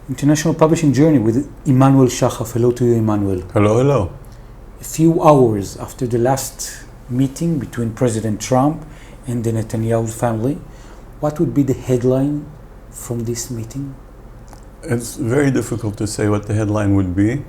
International Publishing Journey with Emmanuel Shachaf. Hello to you, Emmanuel. Hello, hello. A few hours after the last meeting between President Trump and the Netanyahu family, what would be the headline from this meeting? It's very difficult to say what the headline would be.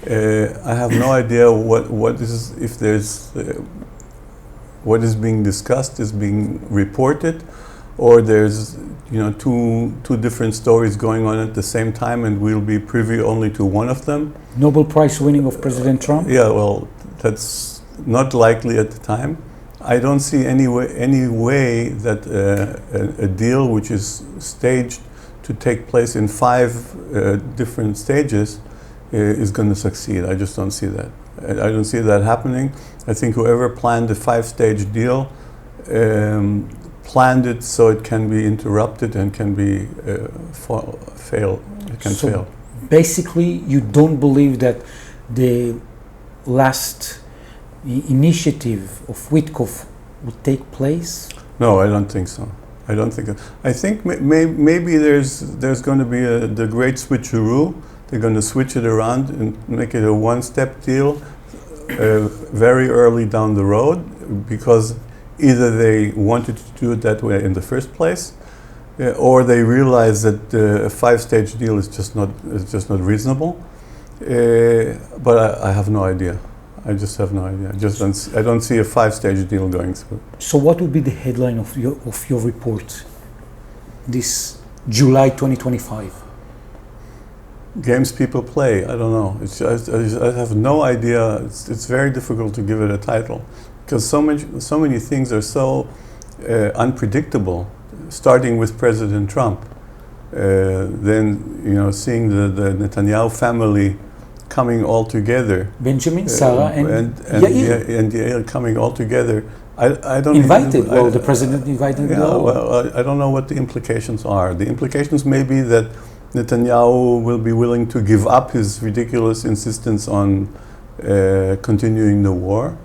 I have no idea what is being discussed is being reported, or there's two different stories going on at the same time, and we'll be privy only to one of them. Nobel Prize winning of President Trump? Yeah, well, that's not likely at the time. I don't see any way that a deal which is staged to take place in 5 different stages is going to succeed. I just don't see that. I don't see that happening. I think whoever planned the 5-stage deal planned it so it can be interrupted and can be fail. It can fail. Basically, you don't believe that the last initiative of Witkoff would take place? No, I don't think so. I think maybe there's going to be the great switcheroo. They're going to switch it around and make it a one-step deal very early down the road, because either they wanted to do it that way in the first place, or they realize that a 5-stage deal is just not reasonable. But I have no idea. I just have no idea. I don't see a 5-stage deal going through. So what would be the headline of your report this July 2025? Games people play. I don't know. I have no idea. It's very difficult to give it a title, because so many things are so unpredictable. Starting with President Trump, then seeing the Netanyahu family coming all together. Benjamin, Sarah, and Yair coming all together. I don't invited. The president invited. I don't know what the implications are. The implications may be that Netanyahu will be willing to give up his ridiculous insistence on continuing the war,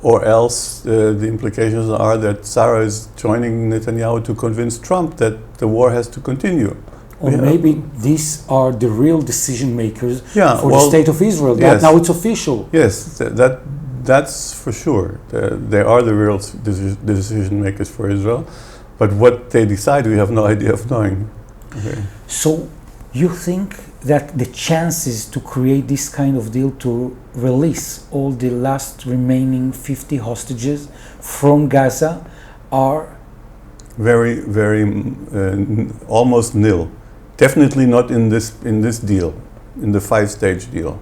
or else the implications are that Sarah is joining Netanyahu to convince Trump that the war has to continue. Or maybe these are the real decision makers for the state of Israel. Yes. Now it's official. Yes, that's for sure. They are the real decision makers for Israel. But what they decide, we have no idea of knowing. Okay. So you think that the chances to create this kind of deal to release all the last remaining 50 hostages from Gaza are very, very almost nil. Definitely not in this deal, in the 5-stage deal.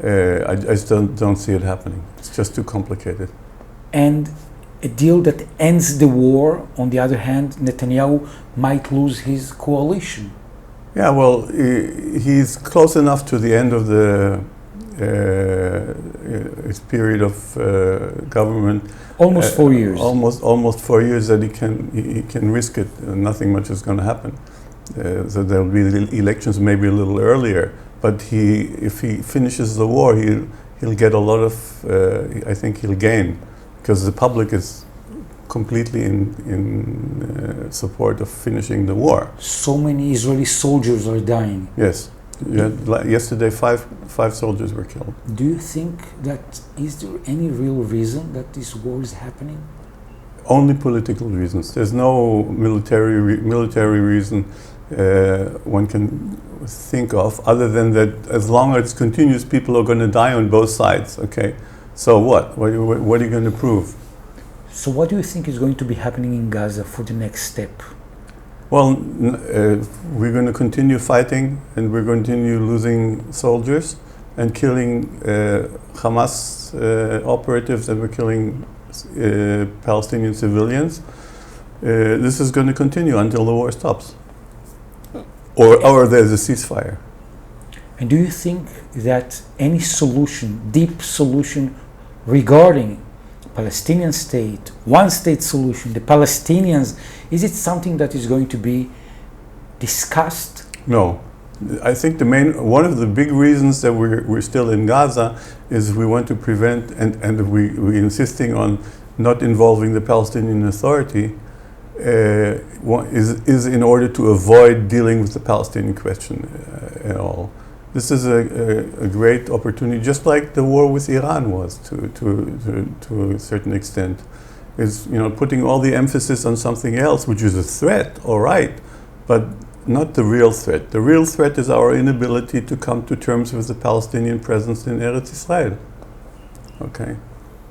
I still don't see it happening. It's just too complicated. And a deal that ends the war, on the other hand, Netanyahu might lose his coalition. Yeah, well, he's close enough to the end of his period of government. Almost 4 years. Almost 4 years that he can risk it. Nothing much is going to happen. So there will be elections maybe a little earlier. But if he finishes the war, he'll get a lot of. I think he'll gain, because the public is completely in support of finishing the war. So many Israeli soldiers are dying. Yes. Yesterday, five soldiers were killed. Do you think that is there any real reason that this war is happening? Only political reasons. There's no military reason one can think of, other than that as long as it continues, people are going to die on both sides. Okay, so what? What are you going to prove? So what do you think is going to be happening in Gaza for the next step? Well, we're going to continue fighting, and we're going to continue losing soldiers and killing Hamas operatives, and we're killing Palestinian civilians. This is going to continue until the war stops, or there's a ceasefire. And do you think that any solution, deep solution regarding Palestinian state, one-state solution, the Palestinians, is it something that is going to be discussed? No. I think one of the big reasons that we're still in Gaza is we want to prevent, and we're insisting on not involving the Palestinian Authority, is in order to avoid dealing with the Palestinian question at all. This is a great opportunity, just like the war with Iran was to a certain extent. Is putting all the emphasis on something else, which is a threat, all right, but not the real threat. The real threat is our inability to come to terms with the Palestinian presence in Eretz Israel. Okay,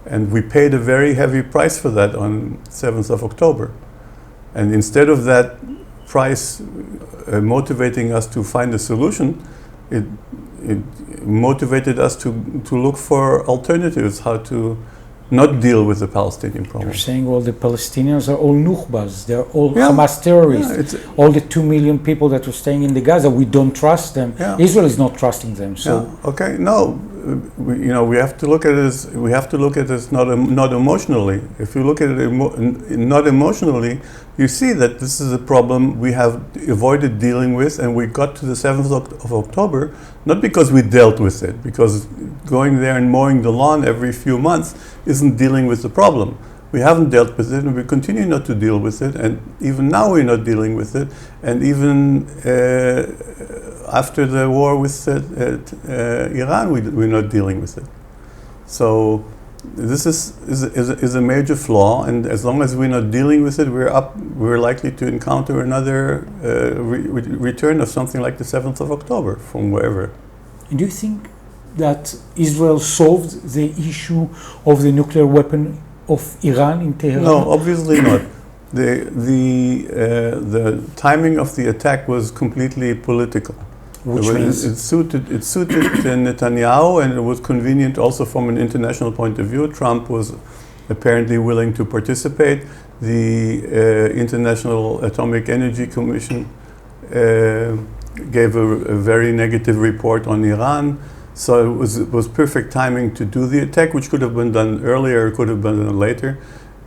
and we paid a very heavy price for that on 7th of October. And instead of that price motivating us to find a solution, it motivated us to look for alternatives, how to not deal with the Palestinian problem. You're saying all the Palestinians are all nukhbas, they're all Hamas terrorists. All the 2 million people that were staying in the Gaza, we don't trust them. Israel is not trusting them. So okay, no, we have to look at it as not emotionally. If you look at it not emotionally, you see that this is a problem we have avoided dealing with, and we got to the 7th of October not because we dealt with it, because going there and mowing the lawn every few months isn't dealing with the problem. We haven't dealt with it, and we continue not to deal with it, and even now we're not dealing with it, and even after the war with Iran, we're not dealing with it. So this is a major flaw, and as long as we're not dealing with it, we're likely to encounter another return of something like the 7th of October from wherever. And do you think that Israel solved the issue of the nuclear weapon of Iran in Tehran? No, obviously not. The timing of the attack was completely political. Which means it suited Netanyahu, and it was convenient also from an international point of view. Trump was apparently willing to participate. The International Atomic Energy Commission gave a very negative report on Iran. So it was perfect timing to do the attack, which could have been done earlier, could have been done later.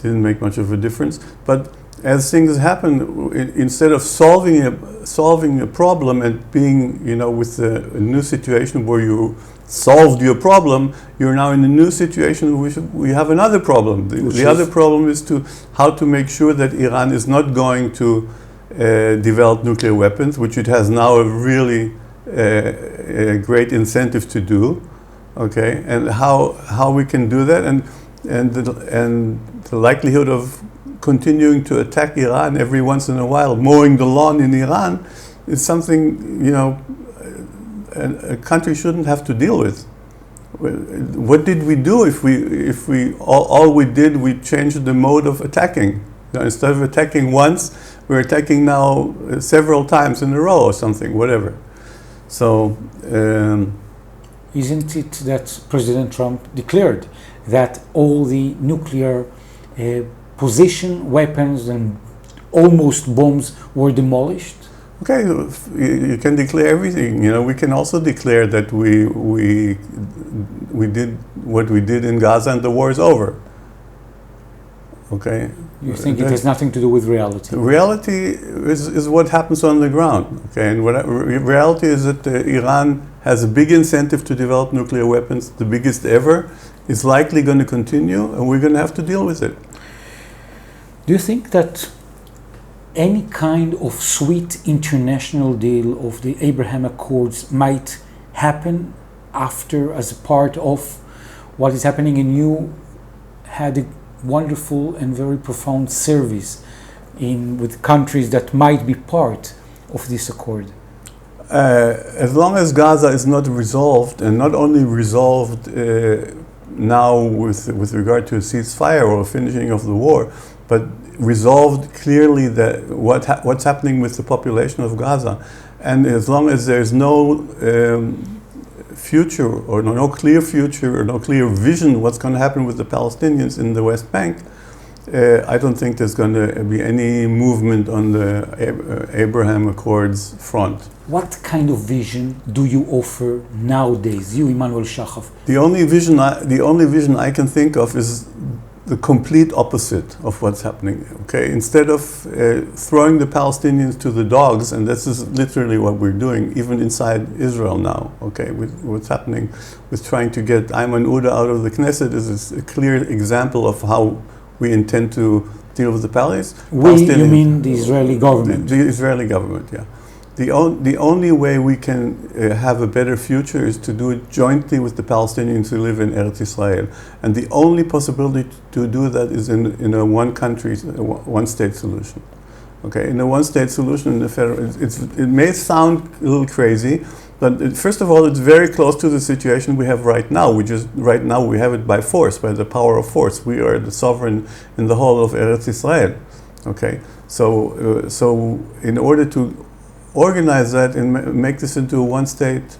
Didn't make much of a difference. But as things happen, instead of solving a problem and being, with a new situation where you solved your problem, you're now in a new situation where we have another problem. The other problem is how to make sure that Iran is not going to develop nuclear weapons, which it has now a really a great incentive to do, okay, and how we can do that, and the likelihood of continuing to attack Iran every once in a while, mowing the lawn in Iran, is something a country shouldn't have to deal with. What did we do if we all we did, we changed the mode of attacking? Instead of attacking once, we're attacking now several times in a row or something, whatever. So, isn't it that President Trump declared that all the nuclear position, weapons, and almost bombs were demolished? Okay, you can declare everything. We can also declare that we did what we did in Gaza and the war is over. Okay. You think it has nothing to do with reality? Reality is what happens on the ground. Okay, and reality is that Iran has a big incentive to develop nuclear weapons, the biggest ever. It's likely going to continue, and we're going to have to deal with it. Do you think that any kind of sweet international deal of the Abraham Accords might happen after, as a part of what is happening, and you had a wonderful and very profound service with countries that might be part of this accord? As long as Gaza is not resolved, and not only resolved now with regard to a ceasefire or a finishing of the war, but resolved clearly that what's happening with the population of Gaza, and as long as there's no future or no clear future or no clear vision what's going to happen with the Palestinians in the West Bank, I don't think there's going to be any movement on the Abraham Accords front. What kind of vision do you offer nowadays, you, Emmanuel Shachaf? The only vision I can think of is the complete opposite of what's happening. Okay, instead of throwing the Palestinians to the dogs, and this is literally what we're doing, even inside Israel now. Okay, with what's happening with trying to get Ayman Uda out of the Knesset is a clear example of how we intend to deal with the You mean the Israeli government? The Israeli government, yeah. The only way we can have a better future is to do it jointly with the Palestinians who live in Eretz Israel. And the only possibility to do that is in a one-state solution. Okay, in a one-state solution, in the federal, it may sound a little crazy, but first of all, it's very close to the situation we have right now. Right now we have it by force, by the power of force. We are the sovereign in the whole of Eretz Israel. Okay, so in order to organize that and make this into a one-state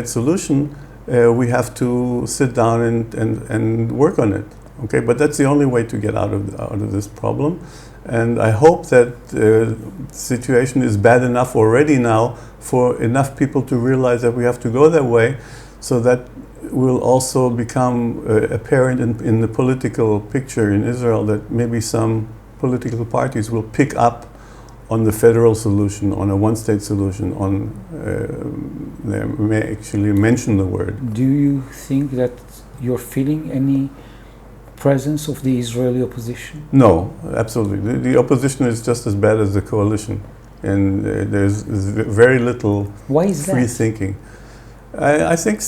solution, we have to sit down and work on it. Okay, but that's the only way to get out of this problem. And I hope that the situation is bad enough already now for enough people to realize that we have to go that way, so that will also become apparent in the political picture in Israel, that maybe some political parties will pick up on the federal solution, on a one-state solution, they may actually mention the word. Do you think that you're feeling any presence of the Israeli opposition? No, absolutely. The opposition is just as bad as the coalition, and there's very little free thinking. I think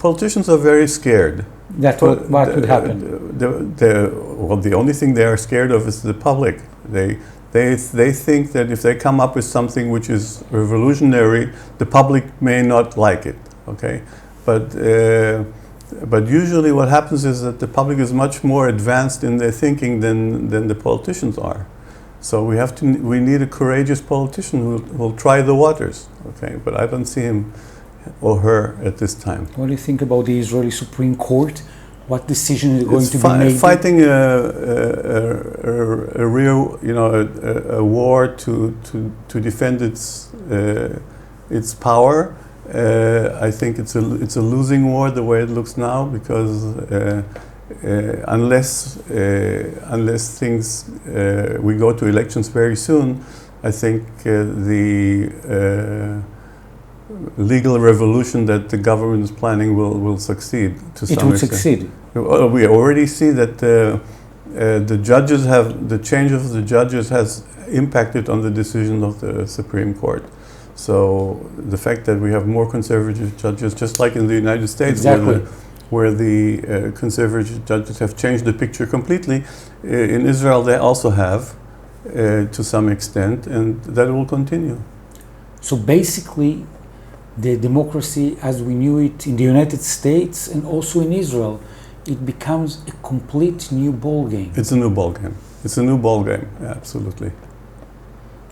politicians are very scared. What would happen? The only thing they are scared of is the public. They think that if they come up with something which is revolutionary, the public may not like it. Okay, but usually what happens is that the public is much more advanced in their thinking than the politicians are. So we need a courageous politician who will try the waters. Okay, but I don't see him or her at this time. What do you think about the Israeli Supreme Court? What decision is going to be made? Fighting a real, a war to defend its power. I think it's a losing war the way it looks now, because unless things we go to elections very soon, I think the legal revolution that the government is planning will succeed to some extent. It will succeed. We already see that the change of the judges has impacted on the decision of the Supreme Court. So the fact that we have more conservative judges, just like in the United States, exactly, where the conservative judges have changed the picture completely, in Israel they also have, to some extent, and that will continue. So basically, the democracy as we knew it in the United States and also in Israel, it becomes a complete new ball game. It's a new ball game. It's a new ball game, absolutely.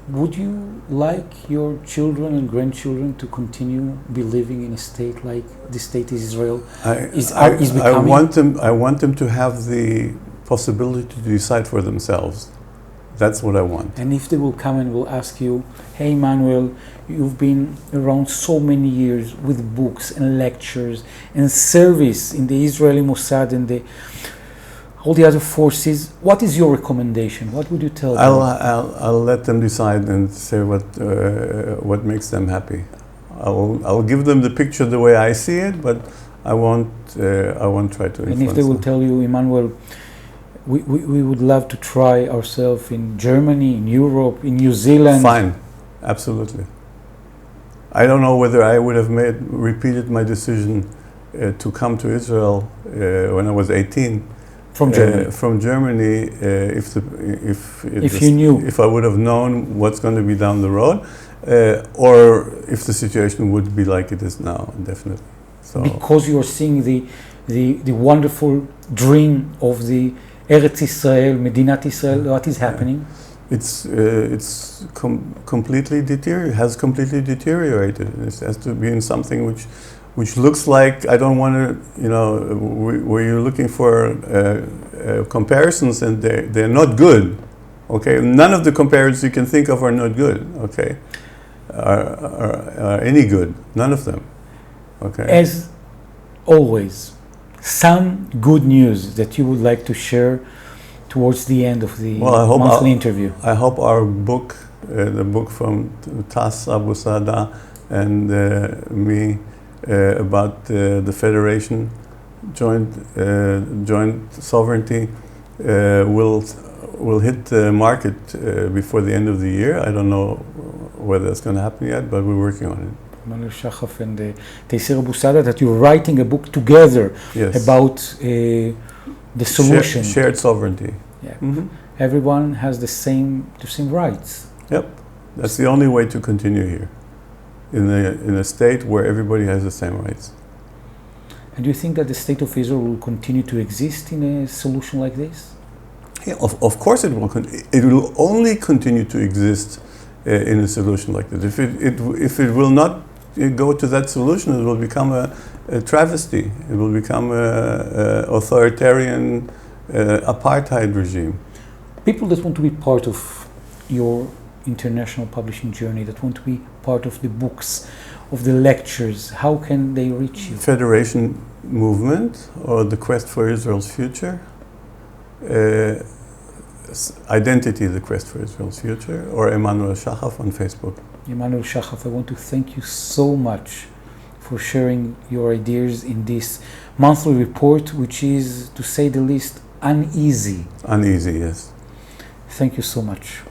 Would you like your children and grandchildren to continue be living in a state like the state Israel is becoming? I want them to have the possibility to decide for themselves. That's what I want. And if they will come and will ask you, hey Manuel, you've been around so many years with books and lectures and service in the Israeli Mossad and all the other forces, what is your recommendation? What would you tell them? I'll let them decide and say what makes them happy. I'll give them the picture the way I see it, but I won't try to influence them. And if they will tell you, Emmanuel, we would love to try ourselves in Germany, in Europe, in New Zealand. Fine, absolutely. I don't know whether I would have repeated my decision to come to Israel when I was 18. From Germany. From Germany, if I would have known what's going to be down the road, or if the situation would be like it is now, definitely. So because you are seeing the wonderful dream of the Eretz Israel, Medinat Israel, what is happening? It's completely deteriorated. It has to be in something which looks like, I don't want to, where you're looking for comparisons and they're not good. Okay, none of the comparisons you can think of are not good. Okay, are any good? None of them. Okay. As always, some good news that you would like to share towards the end of the monthly interview. I hope our book, the book from Tas Abu Saada and me about the federation, joint sovereignty, will hit the market before the end of the year. I don't know whether that's going to happen yet, but we're working on it. Emmanuel Shachaf and Tayseer Abu Saada, that you're writing a book together Yes. about the solution. Shared sovereignty. Yeah. Mm-hmm. Everyone has the same rights. Yep, that's the only way to continue here, in a state where everybody has the same rights. And do you think that the state of Israel will continue to exist in a solution like this? Yeah, of course it will. It will only continue to exist in a solution like this. If it will not go to that solution, it will become a travesty. It will become a authoritarian apartheid regime. People that want to be part of your international publishing journey, that want to be part of the books, of the lectures, how can they reach you? Federation Movement, or the Quest for Israel's Future, Identity, the Quest for Israel's Future, or Emmanuel Shachaf on Facebook. Emmanuel Shachaf, I want to thank you so much for sharing your ideas in this monthly report, which is, to say the least, uneasy. Uneasy, yes. Thank you so much.